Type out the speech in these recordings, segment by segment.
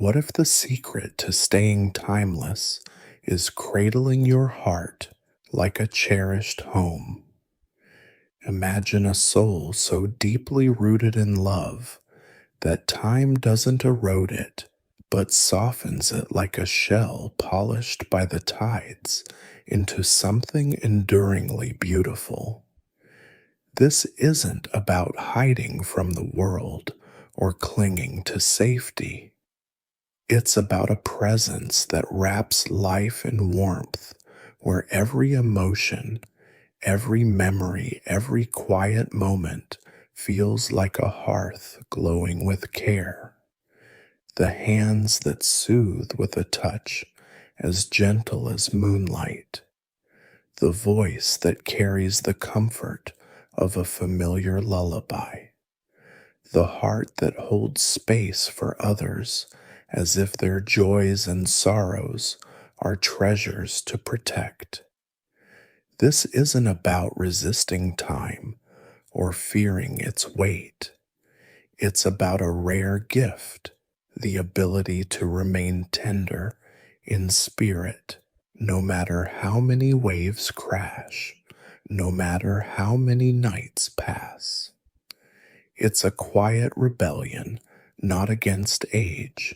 What if the secret to staying timeless is cradling your heart like a cherished home? Imagine a soul so deeply rooted in love that time doesn't erode it, but softens it like a shell polished by the tides into something enduringly beautiful. This isn't about hiding from the world or clinging to safety. It's about a presence that wraps life in warmth, where every emotion, every memory, every quiet moment feels like a hearth glowing with care. The hands that soothe with a touch as gentle as moonlight. The voice that carries the comfort of a familiar lullaby. The heart that holds space for others as if their joys and sorrows are treasures to protect. This isn't about resisting time or fearing its weight. It's about a rare gift, the ability to remain tender in spirit, no matter how many waves crash, no matter how many nights pass. It's a quiet rebellion, not against age,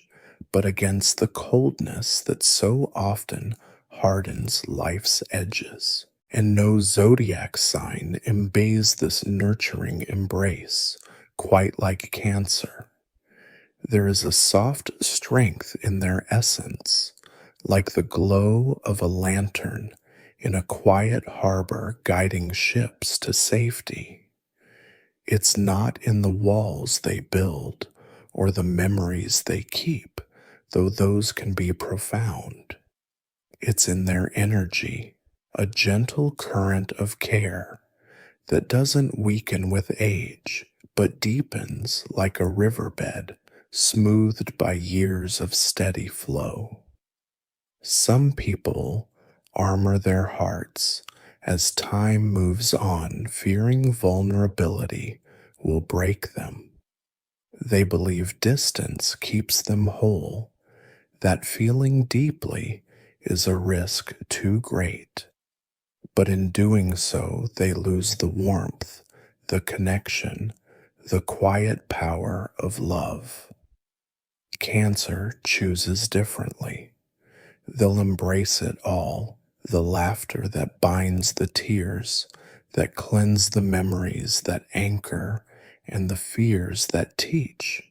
but against the coldness that so often hardens life's edges. And no zodiac sign embodies this nurturing embrace, quite like Cancer. There is a soft strength in their essence, like the glow of a lantern in a quiet harbor guiding ships to safety. It's not in the walls they build or the memories they keep, though those can be profound. It's in their energy, a gentle current of care that doesn't weaken with age, but deepens like a riverbed smoothed by years of steady flow. Some people armor their hearts as time moves on, fearing vulnerability will break them. They believe distance keeps them whole, that feeling deeply is a risk too great. But in doing so, they lose the warmth, the connection, the quiet power of love. Cancer chooses differently. They'll embrace it all, the laughter that binds the tears, that cleanse the memories that anchor, and the fears that teach.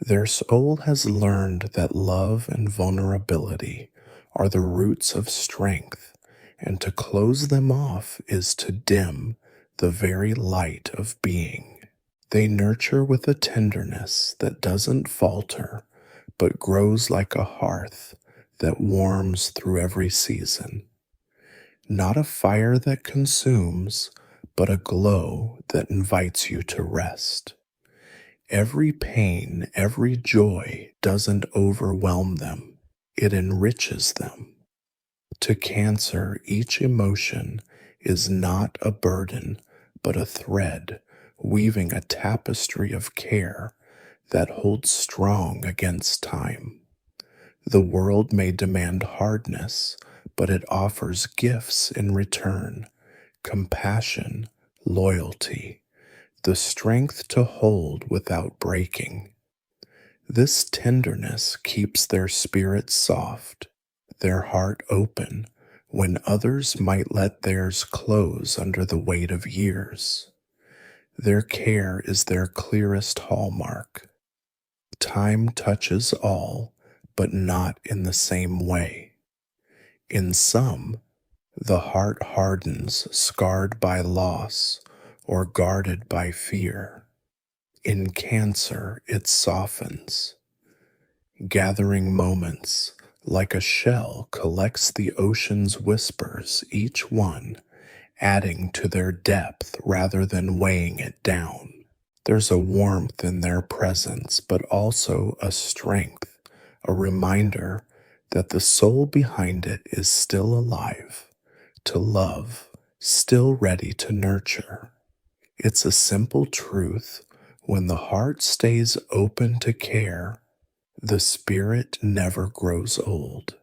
Their soul has learned that love and vulnerability are the roots of strength, and to close them off is to dim the very light of being. They nurture with a tenderness that doesn't falter, but grows like a hearth that warms through every season. Not a fire that consumes, but a glow that invites you to rest. Every pain, every joy doesn't overwhelm them, it enriches them. To Cancer, each emotion is not a burden, but a thread weaving a tapestry of care that holds strong against time. The world may demand hardness, but it offers gifts in return: compassion, loyalty, the strength to hold without breaking. This tenderness keeps their spirit soft, their heart open, when others might let theirs close under the weight of years. Their care is their clearest hallmark. Time touches all, but not in the same way. In some, the heart hardens, scarred by loss or guarded by fear. In Cancer, it softens. Gathering moments, like a shell collects the ocean's whispers, each one adding to their depth rather than weighing it down. There's a warmth in their presence, but also a strength, a reminder that the soul behind it is still alive, to love, still ready to nurture. It's a simple truth: when the heart stays open to care, The spirit never grows old,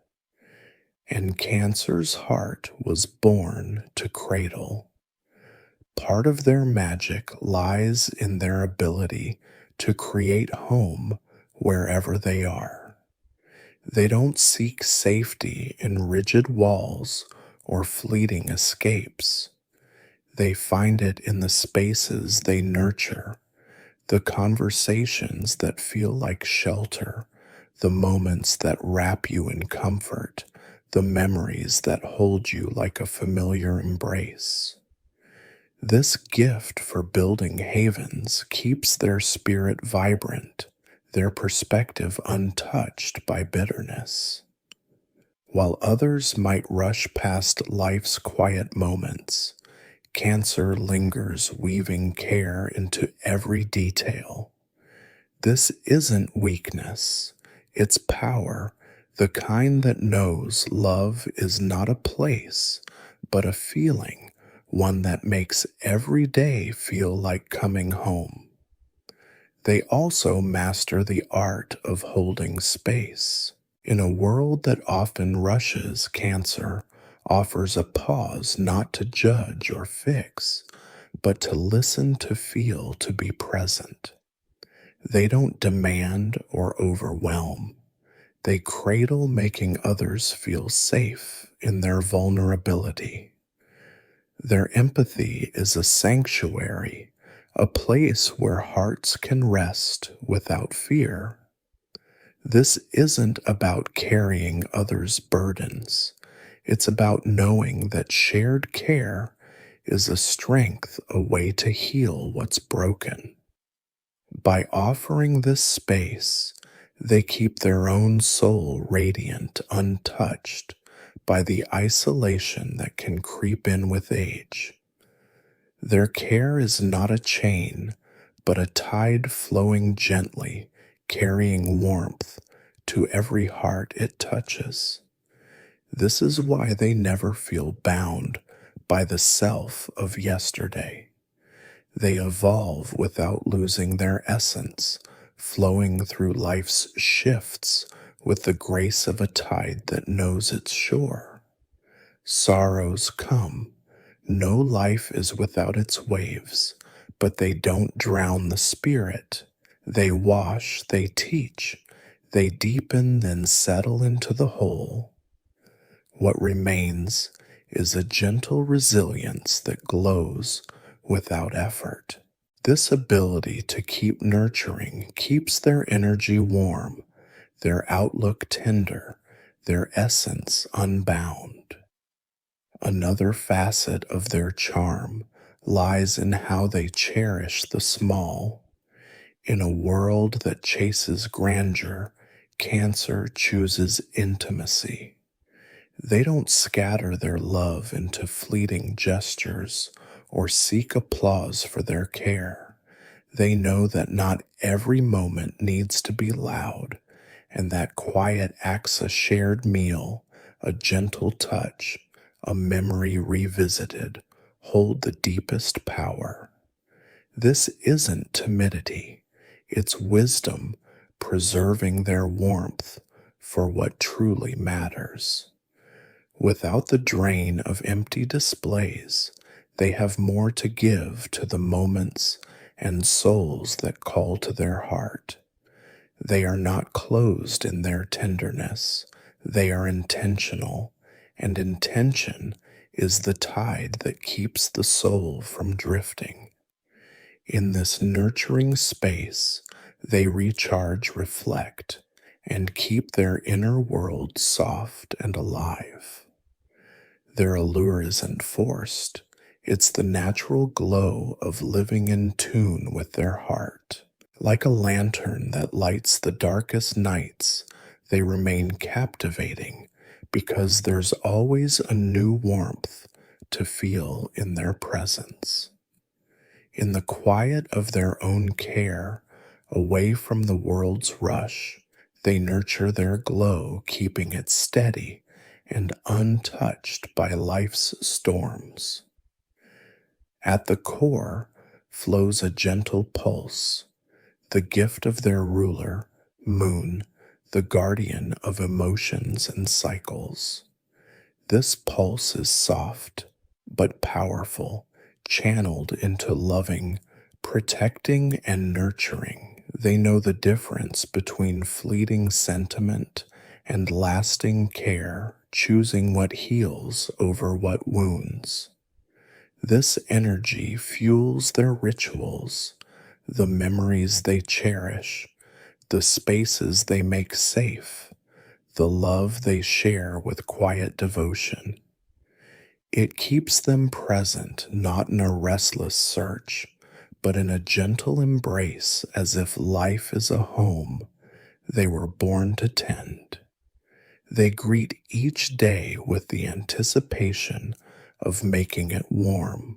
and Cancer's heart was born to cradle. Part of their magic lies in their ability to create home wherever they are. They don't seek safety in rigid walls or fleeting escapes. They find it in the spaces they nurture, the conversations that feel like shelter, the moments that wrap you in comfort, the memories that hold you like a familiar embrace. This gift for building havens keeps their spirit vibrant, their perspective untouched by bitterness. While others might rush past life's quiet moments, Cancer lingers, weaving care into every detail. This isn't weakness, it's power, the kind that knows love is not a place, but a feeling, one that makes every day feel like coming home. They also master the art of holding space. In a world that often rushes, Cancer offers a pause, not to judge or fix, but to listen, to feel, to be present. They don't demand or overwhelm. They cradle, making others feel safe in their vulnerability. Their empathy is a sanctuary, a place where hearts can rest without fear. This isn't about carrying others' burdens. It's about knowing that shared care is a strength, a way to heal what's broken. By offering this space, they keep their own soul radiant, untouched by the isolation that can creep in with age. Their care is not a chain, but a tide flowing gently, carrying warmth to every heart it touches. This is why they never feel bound by the self of yesterday. They evolve without losing their essence, flowing through life's shifts with the grace of a tide that knows its shore. Sorrows come. No life is without its waves, but they don't drown the spirit. They wash, they teach, they deepen, then settle into the whole. What remains is a gentle resilience that glows without effort. This ability to keep nurturing keeps their energy warm, their outlook tender, their essence unbound. Another facet of their charm lies in how they cherish the small. In a world that chases grandeur, Cancer chooses intimacy. They don't scatter their love into fleeting gestures or seek applause for their care. They know that not every moment needs to be loud, and that quiet acts, a shared meal, a gentle touch, a memory revisited, hold the deepest power. This isn't timidity, it's wisdom preserving their warmth for what truly matters. Without the drain of empty displays, they have more to give to the moments and souls that call to their heart. They are not closed in their tenderness, they are intentional, and intention is the tide that keeps the soul from drifting. In this nurturing space, they recharge, reflect, and keep their inner world soft and alive. Their allure isn't forced, it's the natural glow of living in tune with their heart. Like a lantern that lights the darkest nights, they remain captivating because there's always a new warmth to feel in their presence. In the quiet of their own care, away from the world's rush, they nurture their glow, keeping it steady and untouched by life's storms. At the core flows a gentle pulse, the gift of their ruler, Moon, the guardian of emotions and cycles. This pulse is soft but powerful, channeled into loving, protecting, and nurturing. They know the difference between fleeting sentiment and lasting care, choosing what heals over what wounds. This energy fuels their rituals, the memories they cherish, the spaces they make safe, the love they share with quiet devotion. It keeps them present, not in a restless search, but in a gentle embrace, as if life is a home they were born to tend. They greet each day with the anticipation of making it warm.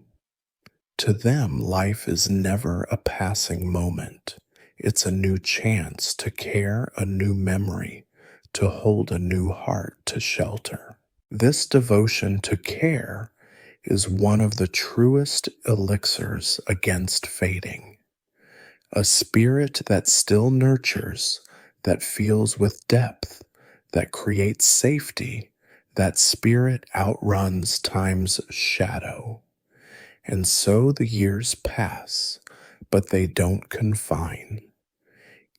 To them, life is never a passing moment. It's a new chance to care, a new memory, to hold a new heart to shelter. This devotion to care is one of the truest elixirs against fading. A spirit that still nurtures, that feels with depth, that creates safety. That spirit outruns time's shadow. And so the years pass, but they don't confine.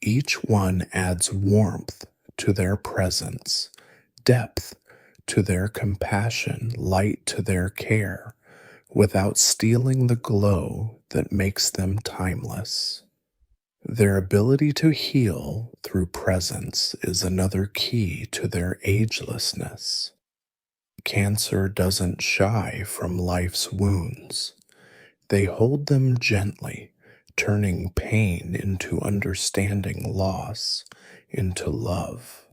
Each one adds warmth to their presence, depth to their compassion, light to their care, without stealing the glow that makes them timeless. Their ability to heal through presence is another key to their agelessness. Cancer doesn't shy from life's wounds. They hold them gently, turning pain into understanding, loss into love.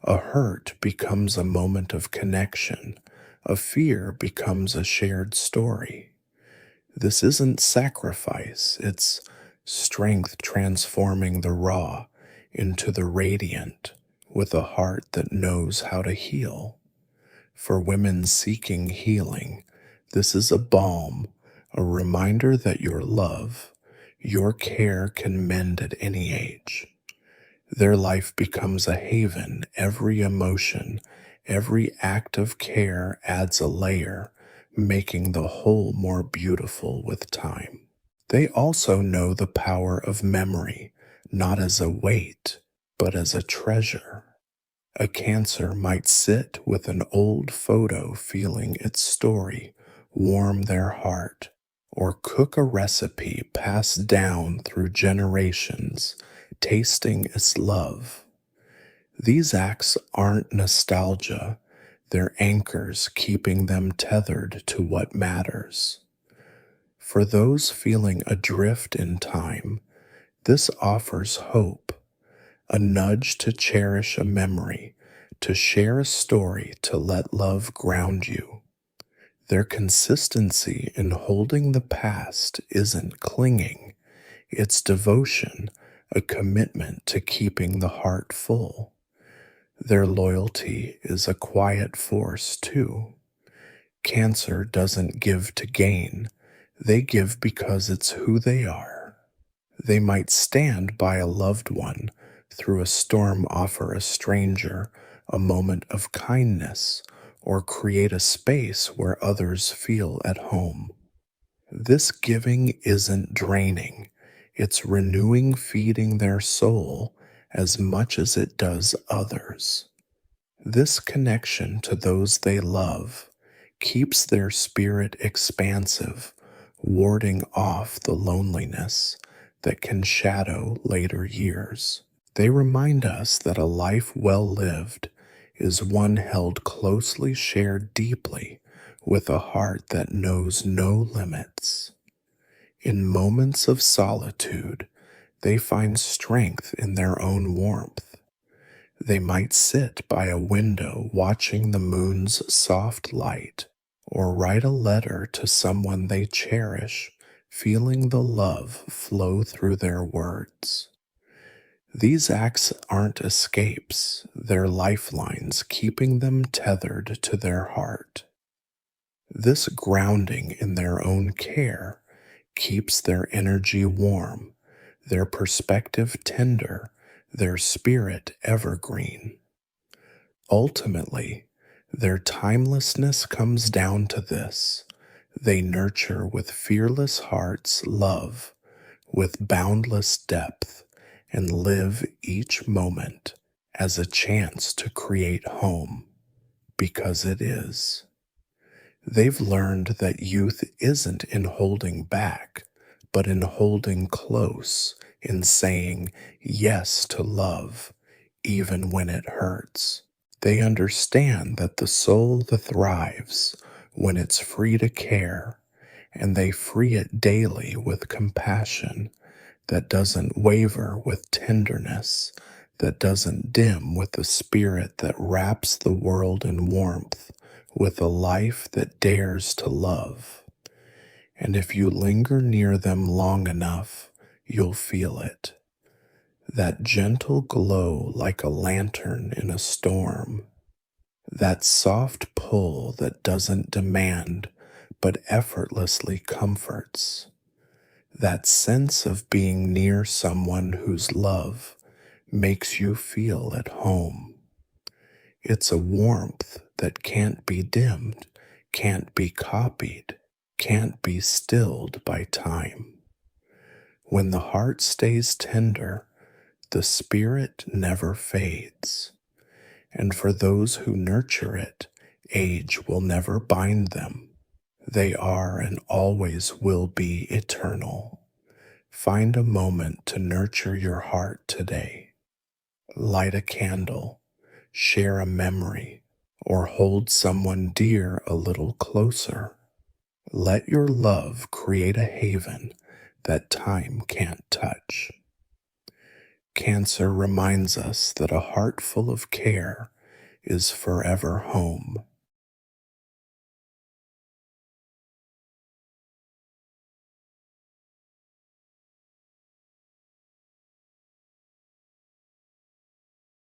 A hurt becomes a moment of connection. A fear becomes a shared story. This isn't sacrifice, it's strength transforming the raw into the radiant with a heart that knows how to heal. For women seeking healing, this is a balm, a reminder that your love, your care can mend at any age. Their life becomes a haven. Every emotion, every act of care adds a layer, making the whole more beautiful with time. They also know the power of memory, not as a weight, but as a treasure. A Cancer might sit with an old photo, feeling its story warm their heart, or cook a recipe passed down through generations, tasting its love. These acts aren't nostalgia, they're anchors keeping them tethered to what matters. For those feeling adrift in time, this offers hope, a nudge to cherish a memory, to share a story, to let love ground you. Their consistency in holding the past isn't clinging, it's devotion, a commitment to keeping the heart full. Their loyalty is a quiet force, too. Cancer doesn't give to gain, they give because it's who they are. They might stand by a loved one, through a storm offer a stranger a moment of kindness, or create a space where others feel at home. This giving isn't draining, it's renewing, feeding their soul as much as it does others. This connection to those they love keeps their spirit expansive, warding off the loneliness that can shadow later years. They remind us that a life well lived is one held closely, shared deeply, with a heart that knows no limits. In moments of solitude, they find strength in their own warmth. They might sit by a window watching the moon's soft light, or write a letter to someone they cherish, feeling the love flow through their words. These acts aren't escapes, they're lifelines keeping them tethered to their heart. This grounding in their own care keeps their energy warm, their perspective tender, their spirit evergreen. Ultimately, their timelessness comes down to this: they nurture with fearless hearts love, with boundless depth, and live each moment as a chance to create home, because it is. They've learned that youth isn't in holding back, but in holding close, in saying yes to love, even when it hurts. They understand that the soul thrives when it's free to care, and they free it daily with compassion that doesn't waver, with tenderness that doesn't dim, with a spirit that wraps the world in warmth, with a life that dares to love. And if you linger near them long enough, you'll feel it. That gentle glow like a lantern in a storm. That soft pull that doesn't demand but effortlessly comforts. That sense of being near someone whose love makes you feel at home. It's a warmth that can't be dimmed, can't be copied, can't be stilled by time. When the heart stays tender, the spirit never fades. And for those who nurture it, age will never bind them. They are and always will be eternal. Find a moment to nurture your heart today. Light a candle, share a memory, or hold someone dear a little closer. Let your love create a haven that time can't touch. Cancer reminds us that a heart full of care is forever home.